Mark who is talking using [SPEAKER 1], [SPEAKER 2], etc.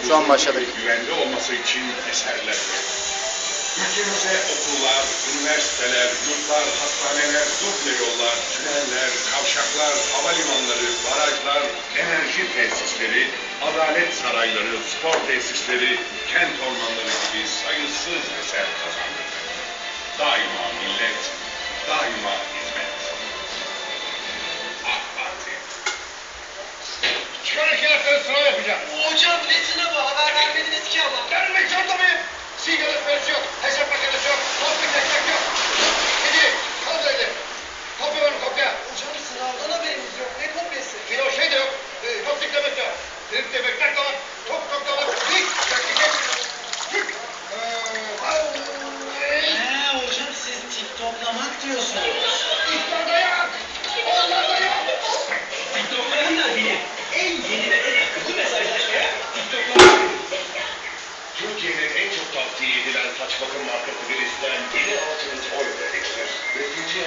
[SPEAKER 1] Şu an başladık.
[SPEAKER 2] Güvenli olması için eserler. Ülkemizde okullar, üniversiteler, yurtlar, hastaneler, duble yollar, tüneller, kavşaklar, havalimanları, barajlar, enerji tesisleri, adalet sarayları, spor tesisleri, kent ormanları gibi sayısız eser kazandı. Daima millet, daima hizmet. AK Parti. Çıkarın kağıtları sınav yapacağım.
[SPEAKER 3] Hocam ne sınavı? Haber vermediniz ki ama.
[SPEAKER 2] Vermek zorunda mıyım? Sigara ötmesi yok, hesap makinesi yok, kopya çekmek yok. Gidi, kal öyle. Kopya var mı kopya?
[SPEAKER 3] Hocam sınavdan haberimiz yok. Ne kopyası?
[SPEAKER 2] Bir o şey de yok. Top diklemek yok. Dik demek, tak demek, top demek, dik, tak dik. Dik.
[SPEAKER 3] Hocam siz TikToklamak diyorsunuz.
[SPEAKER 2] İhtarda yok. Onlarda yok.
[SPEAKER 4] TikTok'larınla benim en yeni ve en akıllı mesajlaşmaya TikTok'lar.
[SPEAKER 2] Türkiye'nin en çok tavsiye edilen saç bakım markası Gris'ten